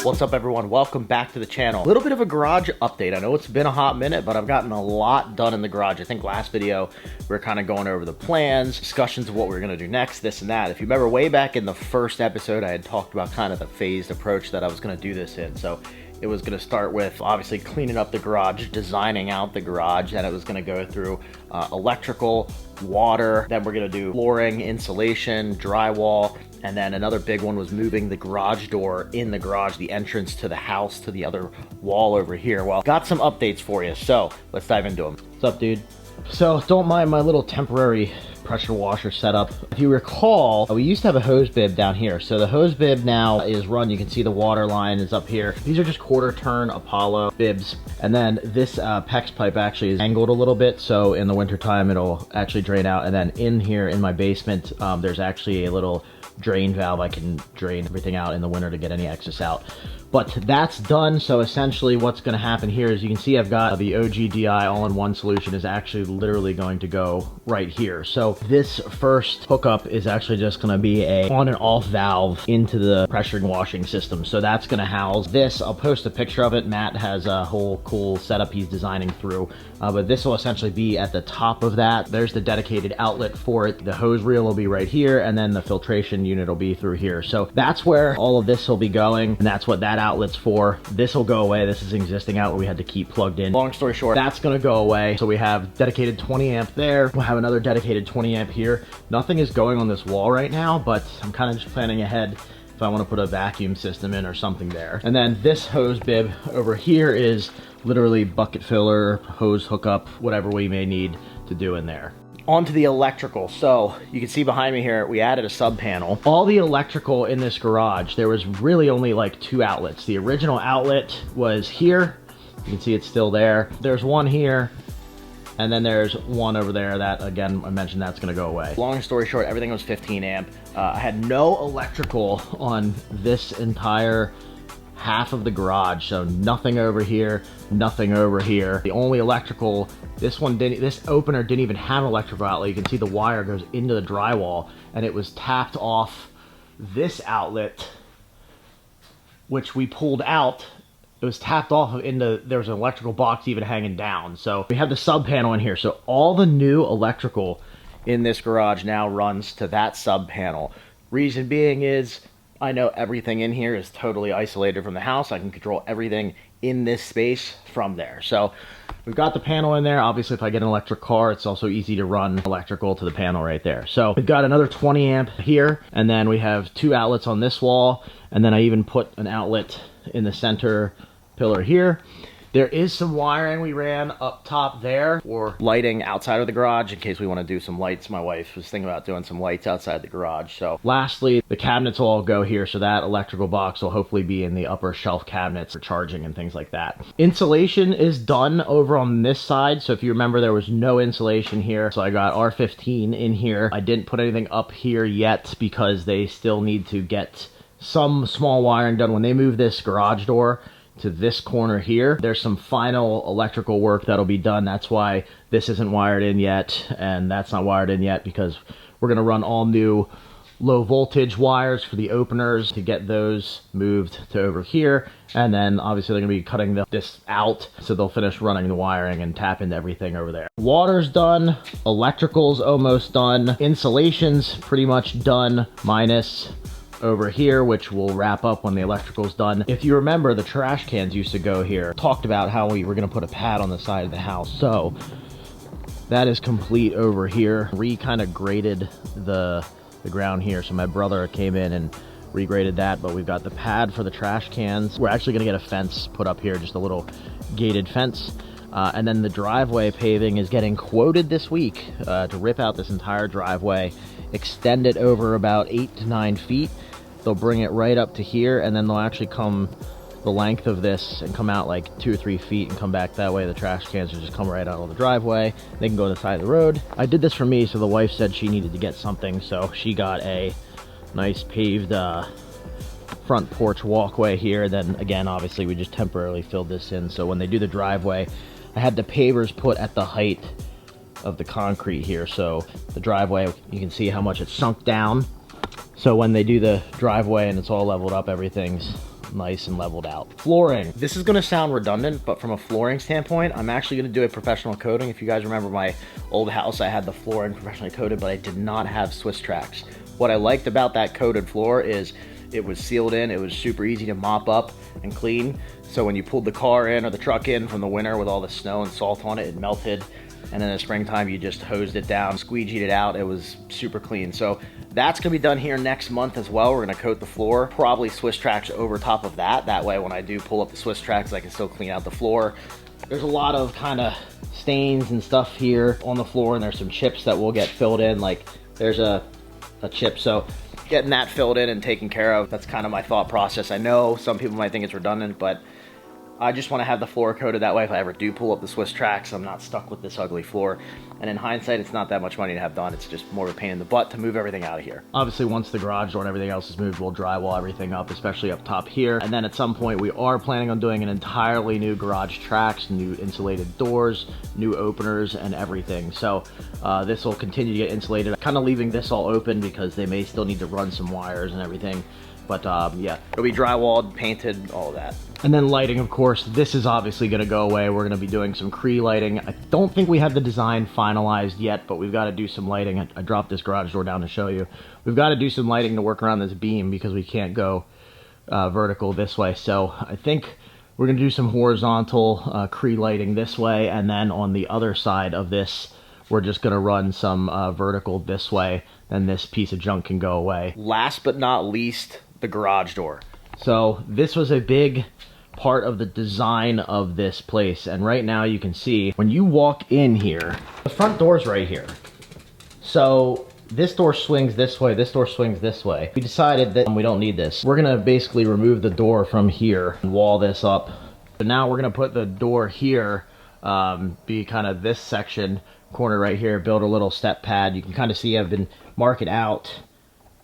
What's up everyone, welcome back to the channel. A little bit of a garage update. I know it's been a hot minute, but I've gotten a lot done in the garage. I think last video, we were kind of going over the plans, discussions of what we were gonna do next, this and that. If you remember way back in the first episode, I had talked about kind of the phased approach that I was gonna do this in. So it was gonna start with obviously cleaning up the garage, designing out the garage, and it was gonna go through electrical, water, then we're gonna do flooring, insulation, drywall, and then another big one was moving the garage door in the garage, the entrance to the house, to the other wall over here. Well, got some updates for you, so let's dive into them. What's up, dude? So don't mind my little temporary pressure washer setup. If you recall, we used to have a hose bib down here. So the hose bib now is run. You can see the water line is up here. These are just quarter turn Apollo bibs. And then this PEX pipe actually is angled a little bit. So in the winter time, it'll actually drain out. And then in here in my basement, there's actually a little drain valve. I can drain everything out in the winter to get any excess out. But that's done. So essentially what's going to happen here is you can see I've got the OGDI all-in-one solution is actually literally going to go right here. So this first hookup is actually just going to be a on and off valve into the pressure washing system. So that's going to house this. I'll post a picture of it. Matt has a whole cool setup he's designing through. But this will essentially be at the top of that. There's the dedicated outlet for it. The hose reel will be right here, and then the filtration unit will be through here. So that's where all of this will be going, and that's what that outlet's for. This will go away. This is an existing outlet we had to keep plugged in. Long story short, that's gonna go away. So we have dedicated 20 amp there. We'll have another dedicated 20 amp here. Nothing is going on this wall right now, but I'm kind of just planning ahead if I want to put a vacuum system in or something there. And then this hose bib over here is literally bucket filler, hose hookup, whatever we may need to do in there. Onto the electrical. So you can see behind me here, we added a sub panel. All the electrical in this garage, there was really only like 2 outlets. The original outlet was here. You can see it's still there. There's one here, and then there's one over there that, again, I mentioned that's gonna go away. Long story short, everything was 15 amp. I had no electrical on this entire half of the garage, so nothing over here, nothing over here. The only electrical, this opener didn't even have an electrical outlet. You can see the wire goes into the drywall, and it was tapped off this outlet, which we pulled out. It was tapped off into, there was an electrical box even hanging down. So we have the sub panel in here. So all the new electrical in this garage now runs to that sub panel. Reason being is, I know everything in here is totally isolated from the house. I can control everything in this space from there. So we've got the panel in there. Obviously, if I get an electric car, it's also easy to run electrical to the panel right there. So we've got another 20 amp here, and then we have 2 outlets on this wall, and then I even put an outlet in the center pillar here. There is some wiring we ran up top there for lighting outside of the garage in case we want to do some lights. My wife was thinking about doing some lights outside the garage. So lastly, the cabinets will all go here. So that electrical box will hopefully be in the upper shelf cabinets for charging and things like that. Insulation is done over on this side. So if you remember, there was no insulation here. So I got R15 in here. I didn't put anything up here yet because they still need to get some small wiring done. When they move this garage door to this corner here, there's some final electrical work that'll be done. That's why this isn't wired in yet, and that's not wired in yet, because we're gonna run all new low voltage wires for the openers to get those moved to over here. And then obviously they're gonna be cutting this out, so they'll finish running the wiring and tap into everything over there. Water's done, electrical's almost done, insulation's pretty much done, minus over here, which will wrap up when the electrical's done. If you remember, the trash cans used to go here. Talked about how we were gonna put a pad on the side of the house. So that is complete over here. Kind of graded the ground here. So my brother came in and regraded that, but we've got the pad for the trash cans. We're actually gonna get a fence put up here, just a little gated fence. And then the driveway paving is getting quoted this week to rip out this entire driveway, extend it over about 8 to 9 feet. They'll bring it right up to here, and then they'll actually come the length of this and come out like 2 or 3 feet and come back that way. The trash cans will just come right out of the driveway. They can go to the side of the road. I did this for me, so the wife said she needed to get something, so she got a nice paved front porch walkway here. Then again, obviously we just temporarily filled this in, so when they do the driveway, I had the pavers put at the height of the concrete here, so the driveway, you can see how much it's sunk down. So when they do the driveway and it's all leveled up, everything's nice and leveled out. Flooring. This is gonna sound redundant, but from a flooring standpoint, I'm actually gonna do a professional coating. If you guys remember my old house, I had the flooring professionally coated, but I did not have Swiss tracks. What I liked about that coated floor is it was sealed in, it was super easy to mop up and clean. So when you pulled the car in or the truck in from the winter with all the snow and salt on it, it melted. And in the springtime, you just hosed it down, squeegeed it out. It was super clean. So that's gonna be done here next month as well. We're gonna coat the floor, probably Swiss tracks over top of that. That way, when I do pull up the Swiss tracks, I can still clean out the floor. There's a lot of kind of stains and stuff here on the floor, and there's some chips that will get filled in. Like there's a chip, so getting that filled in and taken care of, that's kind of my thought process. I know some people might think it's redundant, but I just want to have the floor coated. That way if I ever do pull up the Swiss tracks, I'm not stuck with this ugly floor. And in hindsight, it's not that much money to have done. It's just more of a pain in the butt to move everything out of here. Obviously, once the garage door and everything else is moved, we'll drywall everything up, especially up top here. And then at some point, we are planning on doing an entirely new garage tracks, new insulated doors, new openers, and everything. So this will continue to get insulated. Kind of leaving this all open because they may still need to run some wires and everything. But yeah, it'll be drywalled, painted, all of that. And then lighting, of course, this is obviously gonna go away. We're gonna be doing some Cree lighting. I don't think we have the design finalized yet, but we've gotta do some lighting. I dropped this garage door down to show you. We've gotta do some lighting to work around this beam because we can't go vertical this way. So I think we're gonna do some horizontal Cree lighting this way, and then on the other side of this, we're just gonna run some vertical this way, then this piece of junk can go away. Last but not least, the garage door. So this was a big part of the design of this place, and right now you can see when you walk in here, the front door's right here. So this door swings this way, this door swings this way. We decided that we don't need this. We're gonna basically remove the door from here and wall this up. But now we're gonna put the door here, be kind of this section, corner right here, build a little step pad. You can kind of see I've been marking out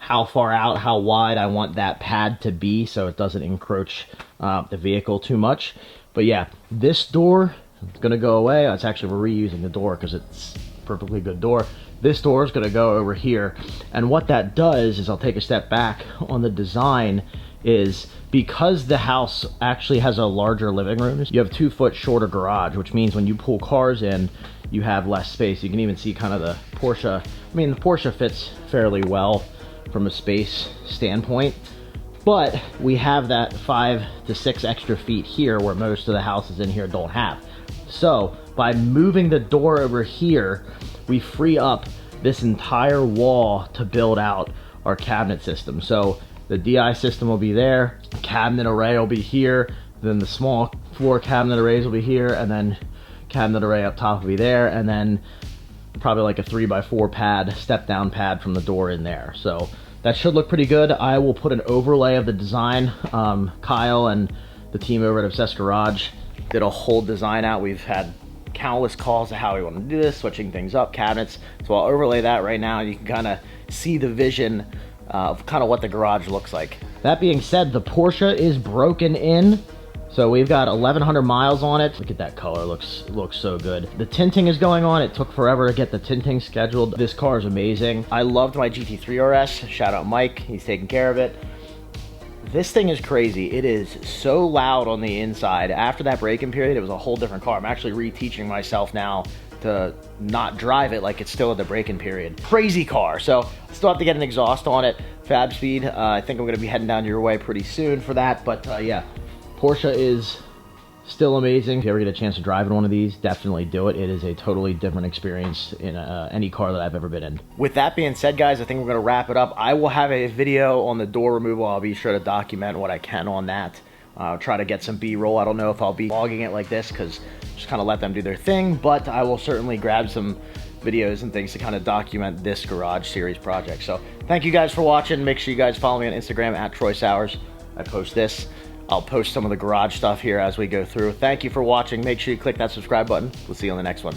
how far out, how wide I want that pad to be so it doesn't encroach the vehicle too much. But yeah, this door is gonna go away. It's actually, we're reusing the door because it's a perfectly good door. This door is gonna go over here. And what that does is, I'll take a step back on the design, is because the house actually has a larger living room, you have 2 foot shorter garage, which means when you pull cars in, you have less space. You can even see kind of the Porsche. I mean, the Porsche fits fairly well from a space standpoint, but we have that 5 to 6 extra feet here where most of the houses in here don't have. So by moving the door over here, we free up this entire wall to build out our cabinet system. So the DI system will be there, cabinet array will be here, then the small floor cabinet arrays will be here, and then cabinet array up top will be there, and then probably like a 3x4 pad, step down pad from the door in there. So that should look pretty good. I will put an overlay of the design. Kyle and the team over at Obsessed Garage did a whole design out. We've had countless calls to how we want to do this, switching things up, cabinets. So I'll overlay that right now. You can kind of see the vision of kind of what the garage looks like. That being said, the Porsche is broken in. So we've got 1,100 miles on it. Look at that color, looks so good. The tinting is going on. It took forever to get the tinting scheduled. This car is amazing. I loved my GT3 RS. Shout out Mike, he's taking care of it. This thing is crazy. It is so loud on the inside. After that break-in period, it was a whole different car. I'm actually reteaching myself now to not drive it like it's still at the break-in period. Crazy car. So still have to get an exhaust on it. Fab Speed, I think I'm gonna be heading down your way pretty soon for that, but yeah. Porsche is still amazing. If you ever get a chance to drive in one of these, definitely do it. It is a totally different experience in any car that I've ever been in. With that being said, guys, I think we're gonna wrap it up. I will have a video on the door removal. I'll be sure to document what I can on that. Try to get some B-roll. I don't know if I'll be vlogging it like this because just kind of let them do their thing, but I will certainly grab some videos and things to kind of document this garage series project. So thank you guys for watching. Make sure you guys follow me on Instagram at Troy Sowers. I post this. I'll post some of the garage stuff here as we go through. Thank you for watching. Make sure you click that subscribe button. We'll see you on the next one.